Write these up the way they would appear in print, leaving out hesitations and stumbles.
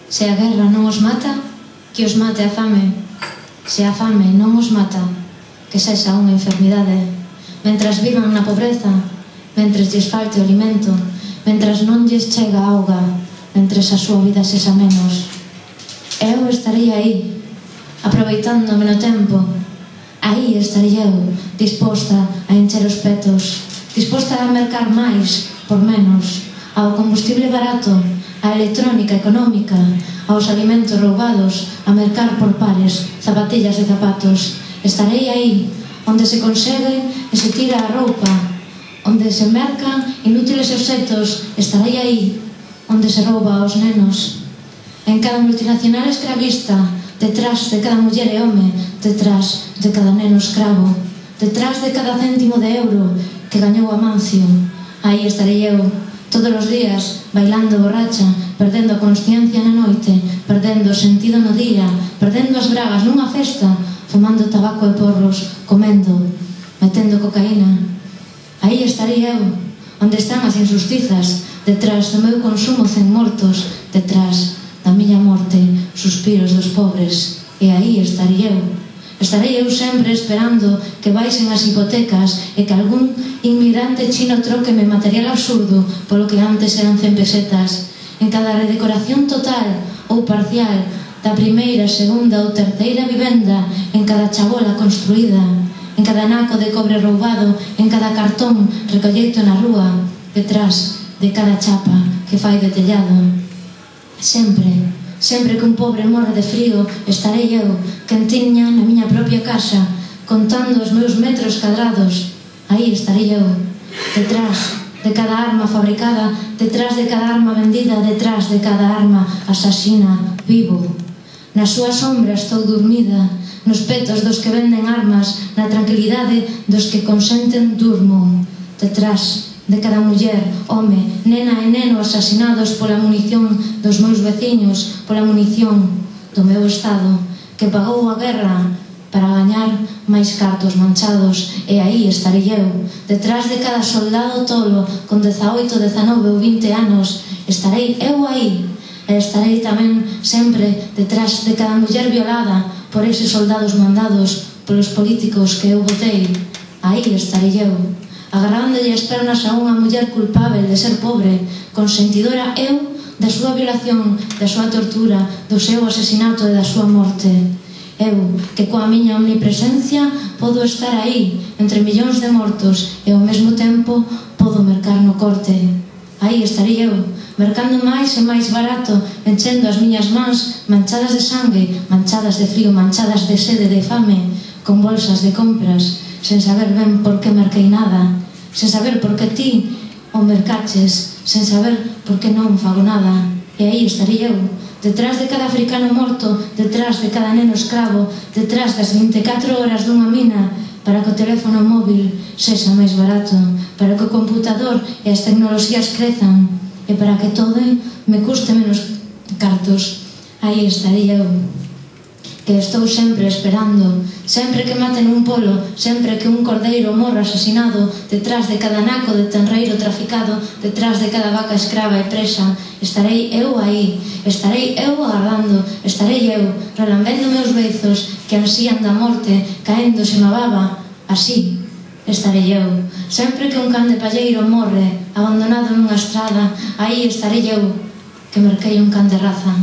Se a guerra non os mata, que os mate a fame. Se a fame non os mata, que sexa unha enfermidade. Mentras vivan na pobreza, mentres lles falte o alimento, mentras non lles chega a auga, mentres a súa vida sexa menos. Eu estarei aí, aproveitándome no tempo. Aí estarei eu, disposta a encher os petos, disposta a mercar máis por menos, ao combustible barato, a electrónica económica, aos alimentos roubados, a mercar por pares, zapatillas e zapatos. Estarei aí, onde se consegue e se tira a roupa, onde se mercan inútiles obxectos. Estarei aí, onde se rouba aos nenos. En cada multinacional escravista, detrás de cada muller e home, detrás de cada neno escravo, detrás de cada céntimo de euro que gañou Amancio. Aí estarei eu, todos os días, bailando borracha, perdendo a consciencia na noite, perdendo o sentido no día, perdendo as bragas nunha festa, fumando tabaco e porros, comendo, metendo cocaína. Aí estarei eu, onde están as injustizas, detrás do meu consumo 100 mortos, detrás da miña morte, suspiros dos pobres. E aí estarei eu. Estarei eu sempre esperando que baixen as hipotecas e que algún inmigrante chino troqueme material absurdo polo que antes eran 100 pesetas. En cada redecoración total ou parcial da primeira, segunda ou terceira vivenda, en cada chabola construída, en cada naco de cobre roubado, en cada cartón recolleito na rúa, detrás de cada chapa que fai de tellado. Sempre que un pobre morre de frío, estarei eu, quentiña na miña propia casa, contando os meus metros cadrados. Aí estarei eu, detrás de cada arma fabricada, detrás de cada arma vendida, detrás de cada arma asasina, vivo. Na súa sombra estou dormida, nos petos dos que venden armas, na tranquilidade dos que consenten durmo. Detrás de cada muller, home, nena e neno asasinados pola munición dos meus veciños, pola munición do meu Estado, que pagou a guerra para gañar máis cartos manchados. E aí estarei eu, detrás de cada soldado tolo con 18, 19 ou 20 anos. Estarei eu aí, e estarei tamén sempre detrás de cada muller violada por eses soldados mandados polos políticos que eu votei. Aí estarei eu, agarrándolle as pernas a unha muller culpável de ser pobre, consentidora eu da súa violación, da súa tortura, do seu asesinato e da súa morte. Eu, que coa miña omnipresencia podo estar aí, entre millóns de mortos, e ao mesmo tempo podo mercar no corte. Aí estarei eu, mercando máis e máis barato, enchendo as miñas mans manchadas de sangue, manchadas de frío, manchadas de sede, de fame, con bolsas de compras, sen saber ben por que merquei nada, sen saber por que ti o mercaches, sen saber por que non fago nada. E aí estarei eu, detrás de cada africano morto, detrás de cada neno escravo, detrás das 24 horas dunha mina, para que o teléfono móvil sexa máis barato, para que o computador e as tecnoloxías crezan, e para que todo me custe menos cartos. Aí estarei eu, que estou sempre esperando, sempre que maten un polo, sempre que un cordeiro morra asesinado, detrás de cada naco de tenreiro traficado, detrás de cada vaca escrava e presa. Estarei eu aí, estarei eu agardando, estarei eu relambendo meus beizos que ansían da morte, caéndose na baba. Así estarei eu, sempre que un can de palleiro morre abandonado nunha estrada. Aí estarei eu, que merquei un can de raza.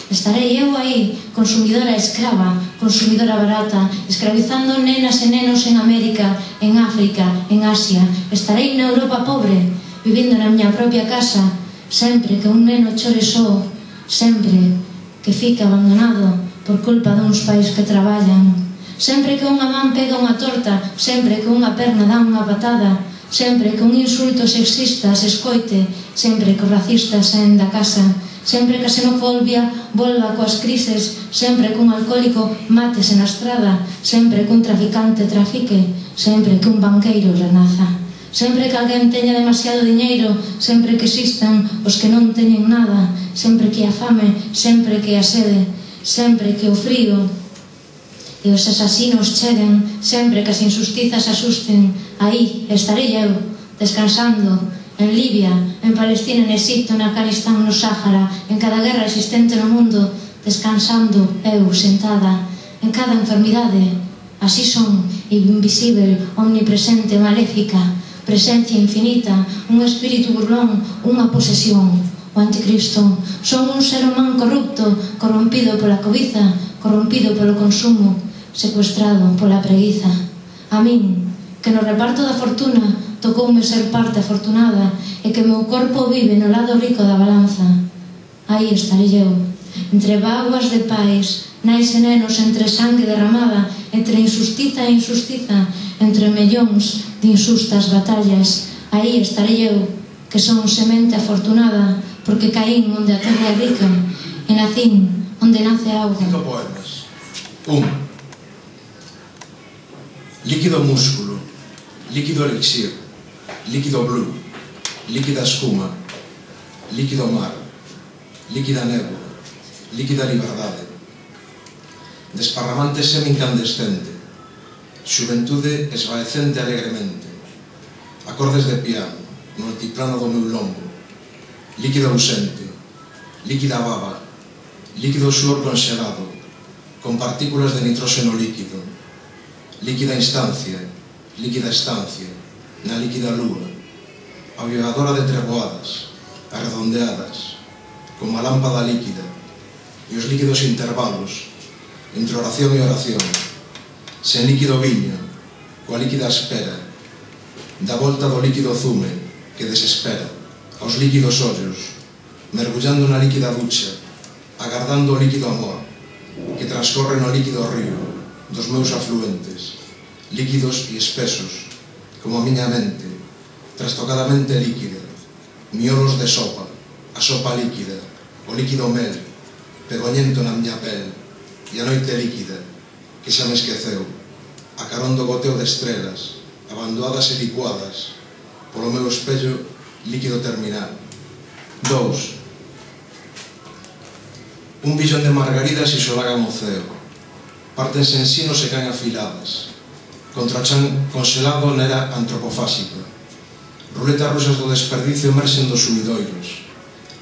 Estarei eu aí, consumidora escrava, consumidora barata, escravizando nenas e nenos en América, en África, en Asia. Estarei na Europa pobre, vivindo na miña propia casa, sempre que un neno chore só, sempre que fique abandonado por culpa duns pais que traballan, sempre que unha man pega unha torta, sempre que unha perna dá unha patada, sempre que un insulto sexista se escoite, sempre que o racista saen da casa, sempre que a xenofobia volva coas crises, sempre que un alcohólico mátese na estrada, sempre que un traficante trafique, sempre que un banqueiro renaza, sempre que alguén teña demasiado diñeiro, sempre que existan os que non teñen nada, sempre que a fame, sempre que a sede, sempre que o frío e os asasinos cheguen, sempre que as injustizas asusten. Aí estarei eu, descansando en Libia, en Palestina, en Egipto, en Afganistán, no Sáhara, en cada guerra existente no mundo, descansando eu sentada, en cada enfermidade. Así son, invisível, omnipresente, maléfica, presencia infinita, un espírito burlón, unha posesión, o anticristo. Son un ser humano corrupto, corrompido pola cobiza, corrompido polo consumo, secuestrado pola preguiza. A min, que no reparto da fortuna tocoume ser parte afortunada e que meu corpo vive no lado rico da balanza. Aí estarei eu, entre báguas de pais, nais e nenos, entre sangue derramada, entre injustiza e injustiza, entre millóns de injustas batallas. Aí estarei eu, que son semente afortunada, porque caín onde a terra é rica, e nacín onde nace a auga. 5 poemas. 1. Líquido músculo, líquido elixir, líquido blue, líquida escuma, líquido mar, líquida néboa, líquida liberdade, desparramante semi-incandescente, xuventude esvaecente alegremente, acordes de piano no altiplano do meu lombo, líquido ausente, líquida baba, líquido suor conxelado, con partículas de nitróxeno líquido, líquida instancia, líquida estancia, na líquida lúa, aviadora de treboadas, arredondeadas, como a lámpada líquida, e os líquidos intervalos, entre oración e oración, sen líquido viño, coa líquida espera, da volta do líquido zume, que desespera, aos líquidos ollos, mergullando na líquida ducha, agardando o líquido amor, que transcorre no líquido río, dos meus afluentes, líquidos e espesos, como a miña mente, trastocadamente líquida, miolos de sopa, a sopa líquida, o líquido mel, pegoñento na miña pel, e a noite líquida, que xa me esqueceu, a carón do goteo de estrelas, abandoadas e licuadas, polo meu espello líquido terminal. 2. Un billón de margaridas isolagan o ceo, partense en sinos e caen afiladas, contra o chan congelado na era antropofásica. Ruletas rusas do desperdicio emerxen dos sumidoiros,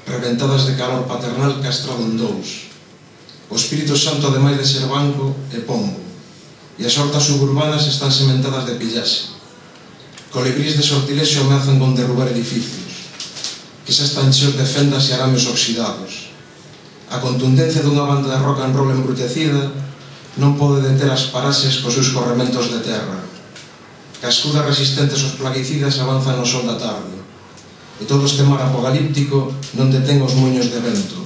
reventadas de calor paternal castrado en dous. O Espírito Santo, ademais de ser banco, é pombo, e as hortas suburbanas están sementadas de pillaxe. Colibrís de sortilexo ameazan con derrubar edificios, que xa están cheos de fendas e arames oxidados. A contundencia dunha banda de rock and roll embrutecida non pode deter as paraxes cos seus corrementos de terra. Cascudas resistentes aos plaguicidas avanzan no sol da tarde, e todo este mar apocalíptico non detén os muiños de vento,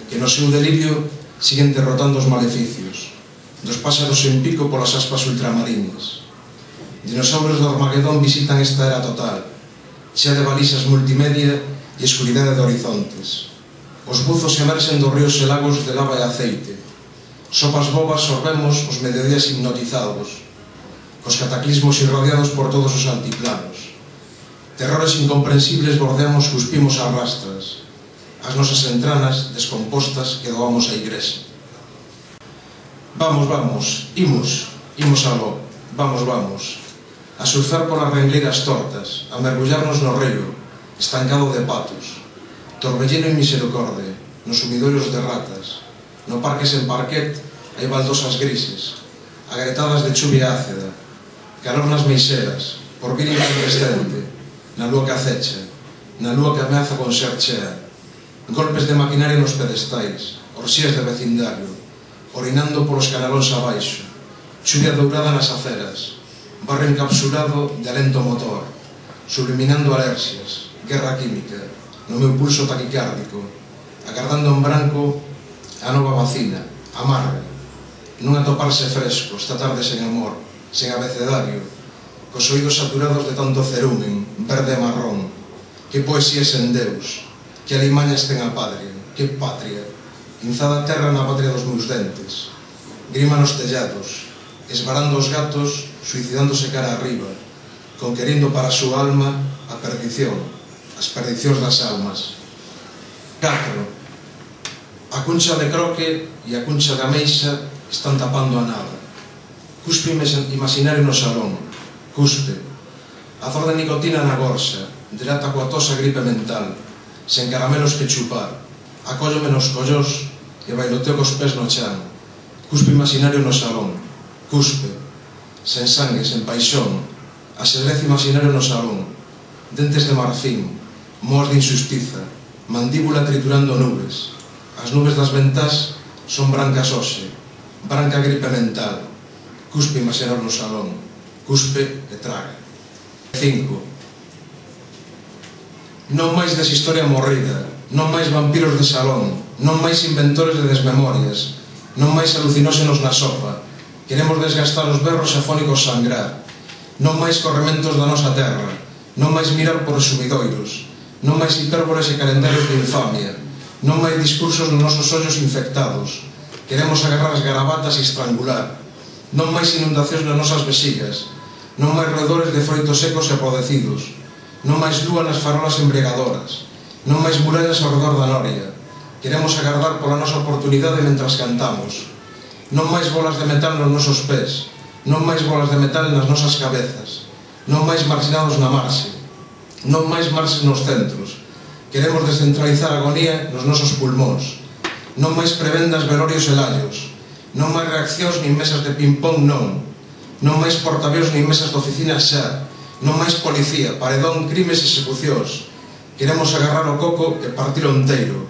que no seu delirio siguen derrotando os maleficios, dos pásaros en pico polas aspas ultramarinas. Dinosaurios do Armagedón visitan esta era total, xa de balizas multimedia e escuridade de horizontes. Os buzos emerxen dos ríos e lagos de lava e aceite. Sopas bobas sorbemos os mediodías hipnotizados, cos cataclismos irradiados por todos os altiplanos. Terrores incomprensibles bordeamos, cuspimos a rastras, as nosas entranas descompostas que doamos á igrexa. Vamos, vamos, imos aló, vamos, a surfar polas rengleiras tortas, a mergullarnos no río, estancado de patos, torbellino e misericorde, nos sumidoiros de ratas, no parque sen parquet hai baldosas grises, agretadas de chuvia ácida, calor nas meixeras, por vir incandescente, na lúa que acecha, na lúa que ameaza con ser chea, golpes de maquinaria nos pedestais, orxías de vecindario, orinando polos canalóns abaixo, chuvia dourada nas aceras, barro encapsulado de alento motor, subliminando alerxias, guerra química, no meu pulso taquicárdico, agardando en branco a nova vacina, amarga, non atoparse fresco, esta tarde sen amor, sen abecedario, cos oídos saturados de tanto cerumen, verde e marrón. Que poesía sen Deus, que alimañas ten a patria, que patria, inzada terra na patria dos meus dentes, grima nos tellados, esvarando os gatos, suicidándose cara arriba, conquerindo para a súa alma a perdición, as perdicións das almas. 4. A cuncha de croque e a cuncha de ameixa están tapando a nada. Cuspe imaginario no salón, cuspe. A zor de nicotina na gorxa, delata coa tosa gripe mental, sen caramelos que chupar, acóllome nos collós e bailoteo cos pés no chan, cuspe imaginario no salón, cuspe, sen sangue, sen paixón, asedrez imaginario no salón, dentes de marfín, moas de injustiza, mandíbula triturando nubes, as nubes das ventás son brancas hoxe, branca gripe mental, cuspe imaginario no salón, cuspe e traga. 5. Non máis deshistoria morrida, non máis vampiros de salón, non máis inventores de desmemorias, non máis alucinóxenos na sopa, queremos desgastar os berros afónicos sangrar, non máis corrementos da nosa terra, non máis mirar por sumidoiros, non máis hipérboles e calendarios de infamia, non máis discursos nos nosos ollos infectados, queremos agarrar as garabatas e estrangular, non máis inundacións nas nosas vexigas, non máis roedores de froitos secos e apodecidos, non máis lúa nas farolas embriagadoras, non máis murallas ao redor da noria, queremos agardar pola nosa oportunidade mentras cantamos, non máis bolas de metal nos nosos pés, non máis bolas de metal nas nosas cabezas, non máis marxinados na marxe, non máis marxes nos centros, queremos descentralizar a agonía nos nosos pulmóns, non máis prebendas, velorios e lallos, non máis reaccións nin mesas de ping-pong non máis portaveos nin mesas de oficina xa, non máis policía, paredón, crimes e execucións, queremos agarrar o coco e partir o enteiro,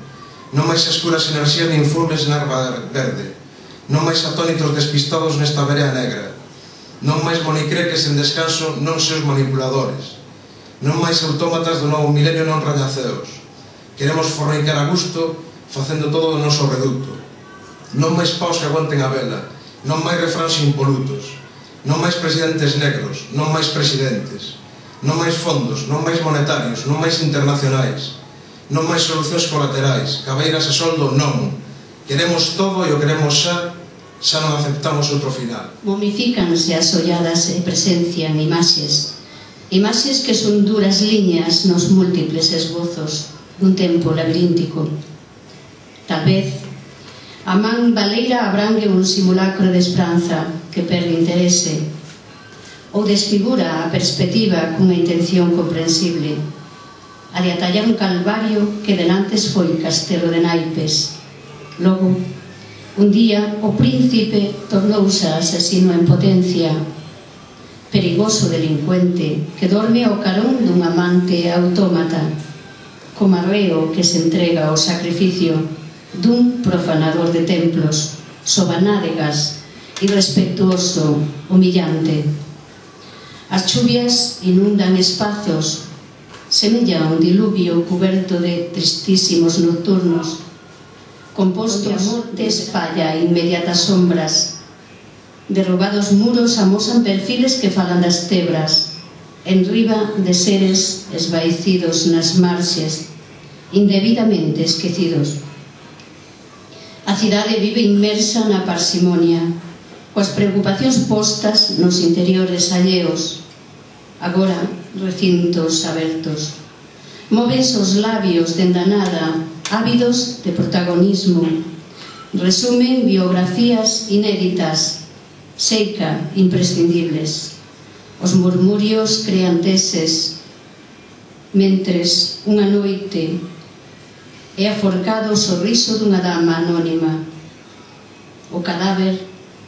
non máis escuras enerxías nin fulmes na erva verde, non máis atónitos despistados nesta verea negra, non máis monicreques en descanso, non seus manipuladores, non máis autómatas do novo milenio non rañaceos, queremos fornicar a gusto facendo todo o noso reducto, non máis paus que aguanten a vela, non máis refráns impolutos, non máis presidentes negros, non máis presidentes, non máis fondos, non máis monetarios, non máis internacionais, non máis solucións colaterais, cabeiras e soldo non, queremos todo e o queremos xa non aceptamos outro final. Momifícanse as olladas e presencian imaxes que son duras liñas nos múltiples esbozos dun tempo labiríntico. Tal vez a man baleira abrangue un simulacro de esperanza que perde interese ou desfigura a perspectiva cunha intención comprensible, a de atallar un calvario que denantes foi castelo de naipes. Logo, un día, o príncipe tornouse asesino en potencia, perigoso delincuente que dorme ao carón dun amante autómata, como arreo que se entrega ao sacrificio dun profanador de templos, sobanádegas, irrespetuoso, humillante. As chuvias inundan espazos, semella un diluvio cuberto de tristísimos nocturnos, compostos de espalla e inmediatas sombras. Derrubados muros amosan perfiles que falan das tebras, enriba de seres esvaecidos nas marxes, indebidamente esquecidos. A cidade vive inmersa na parsimonia, coas preocupacións postas nos interiores alleos, agora recintos abertos. Móvense os labios dende a nada, ávidos de protagonismo, resumen biografías inéditas, seica imprescindibles. Os murmurios crean teses, mentres unha noite é aforcado o sorriso dunha dama anónima. O cadáver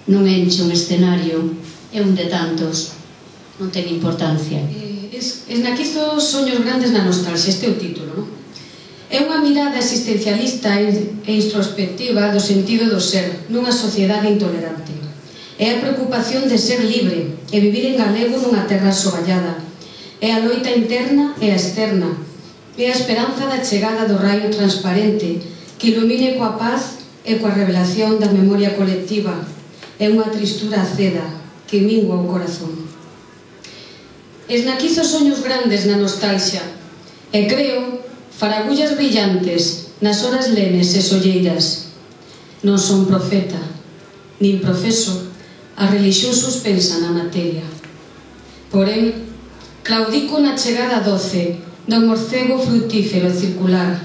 non enche un escenario, é un de tantos, non ten importancia. Esnaquizo soños grandes na nostalgia, este é o título, non? É unha mirada existencialista e introspectiva do sentido do ser nunha sociedade intolerante. É a preocupación de ser libre e vivir en galego nunha terra soballada. É a loita interna e a externa. É a esperanza da chegada do raio transparente que ilumine coa paz e coa revelación da memoria colectiva. É unha tristura aceda que mingua o corazón. Esnaquizo soños grandes na nostalgia e creo faragullas brillantes nas horas lenes e solleiras. Non son profeta, nin profeso a religión suspensa na materia. Porén, claudico na chegada doce do morcego frutífero circular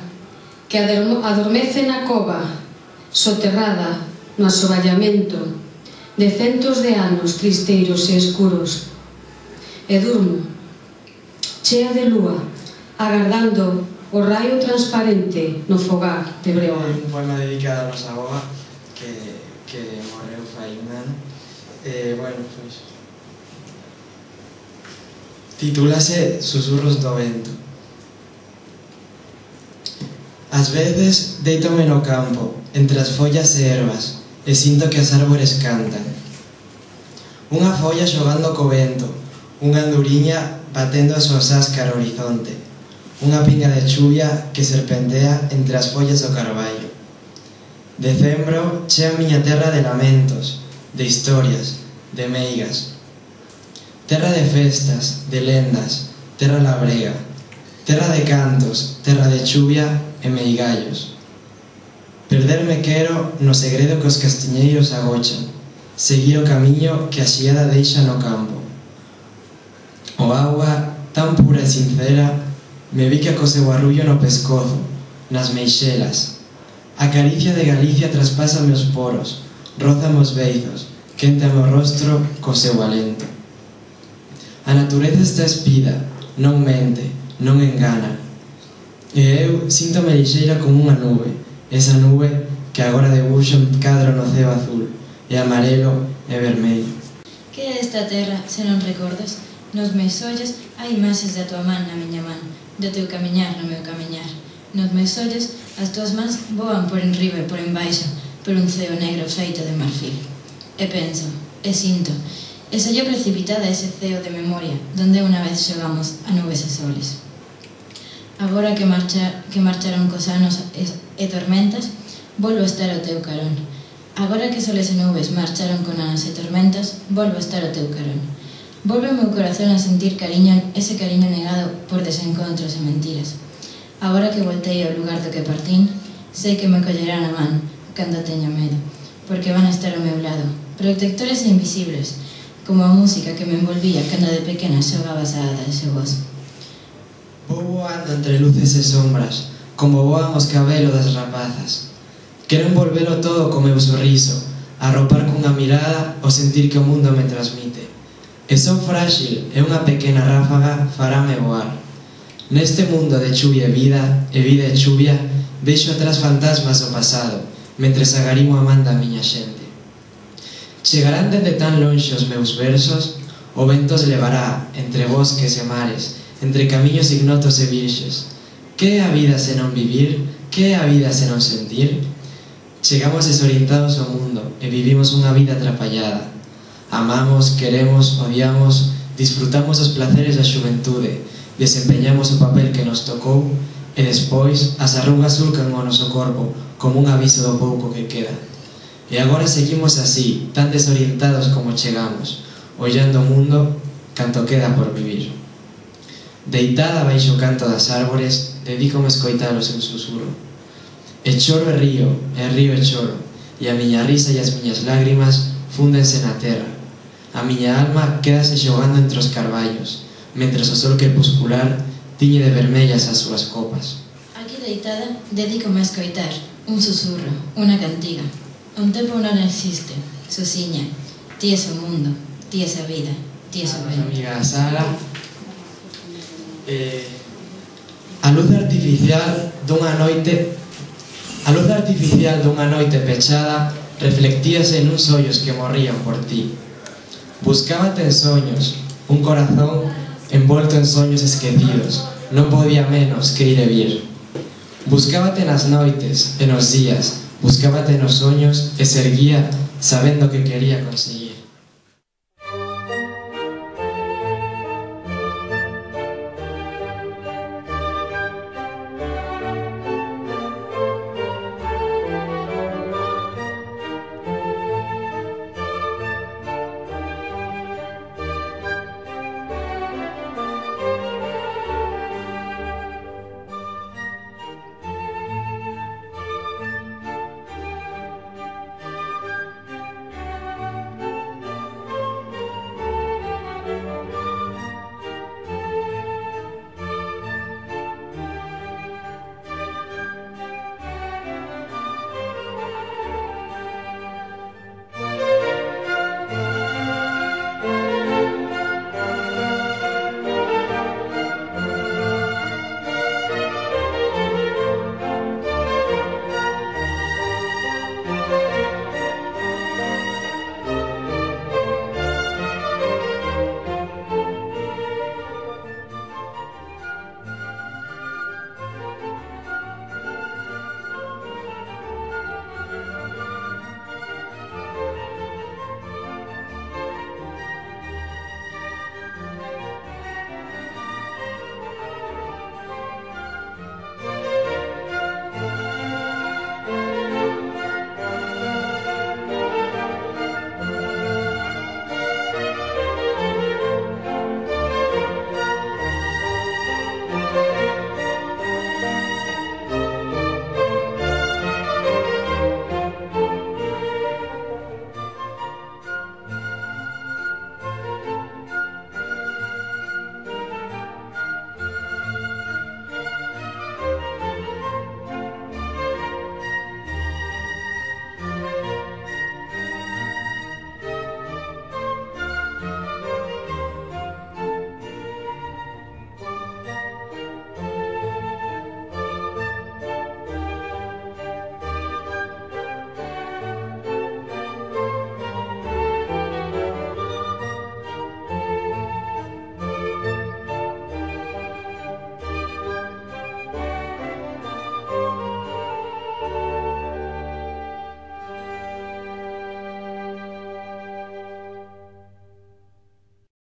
que adormece na cova, soterrada no asoballamento de centos de anos tristeiros e escuros. E durmo, chea de lúa, agardando o raio transparente no fogar de Breogán. Un poema dedicado a nosa avoa que morreu fai un ano. Bueno, pois titúlase Susurros do vento. Ás veces deítome no campo, entre as follas e ervas, e sinto que as árbores cantan. Unha folla xogando co vento, unha anduriña batendo a súa sáscara ao horizonte, unha pinga de chuvia que serpentea entre as follas do carballo. Decembro chea a miña terra de lamentos, de historias, de meigas. Terra de festas, de lendas, terra labrega, terra de cantos, terra de chuvia e meigallos. Perderme quero no segredo que os castiñeiros agochan, seguir o camiño que a xiada deixa no campo. O agua, tan pura e sincera, me bica co seu arrullo no pescozo, nas meixelas. A caricia de Galicia traspasa meus poros, roza meus beizos, quenta meu rostro co seu alento. A natureza está espida, non mente, non engana. E eu síntome lixeira como unha nube, esa nube que agora debuxa un cadro no ceo azul, e amarelo e vermello. Que é esta terra, se non recordas? Nos meus ollos hai imaxes da tua man na miña man, do teu camiñar no meu camiñar. Nos meus ollos as tuas mans voan por enriba e por embaixo, por un ceo negro feito de marfil. E penso, e sinto, e sollo precipitada ese ceo de memoria, donde unha vez xogamos a nubes e soles. Agora que marcharon cos anos e tormentas, volvo a estar ao teu carón. Agora que soles e nubes marcharon con anos e tormentas, volvo a estar ao teu carón. Volve o meu corazón a sentir cariño, ese cariño negado por desencontros e mentiras. Agora que voltei ao lugar do que partín, sei que me collerán a man cando teño medo, porque van a estar ao meu lado, protectores e invisibles, como a música que me envolvía cando de pequena xogabas a hada e xogos. Vou voando entre luces e sombras, como voan os cabelos das rapazas. Quero envolvelo todo co meu sorriso, arropar cunha mirada o sentir que o mundo me transmite. E son frágil e unha pequena ráfaga farame voar. Neste mundo de chuvia e vida e chuvia, deixo atrás fantasmas do pasado, mentres agarimo a man da miña xente. Chegarán dende tan lonxe os meus versos, o vento os levará entre bosques e mares, entre camiños ignotos e virxes. Que é a vida se non vivir? Que é a vida se non sentir? Chegamos desorientados ao mundo e vivimos unha vida atrapallada. Amamos, queremos, odiamos, disfrutamos os placeres da xuventude, desempeñamos o papel que nos tocou e despois as arrugas surcan o noso corpo como un aviso do pouco que queda. E agora seguimos así, tan desorientados como chegamos, ollando o mundo canto queda por vivir. Deitada baixo o canto das árbores, dedícome a escoitar o seu susurro. E choro e río e choro, e a miña risa e as miñas lágrimas fúndense na terra. A miña alma quédase xogando entre os carballos, mentres o sol crepuscular tiñe de vermellas as súas copas. Aquí deitada, dedícome a escoitar un susurro, unha cantiga. Un tempo non existe, Susiña, ti es o mundo, ti es a vida, ti es o vento. Amiga Sara, a luz artificial dunha noite pechada reflectíase nuns ollos que morrían por ti. Buscábate en soños, un corazón envolto en soños esquecidos, non podía menos que ir e vir. Buscábate nas noites e nos días, buscábate nos soños e se erguía sabendo que quería conseguir.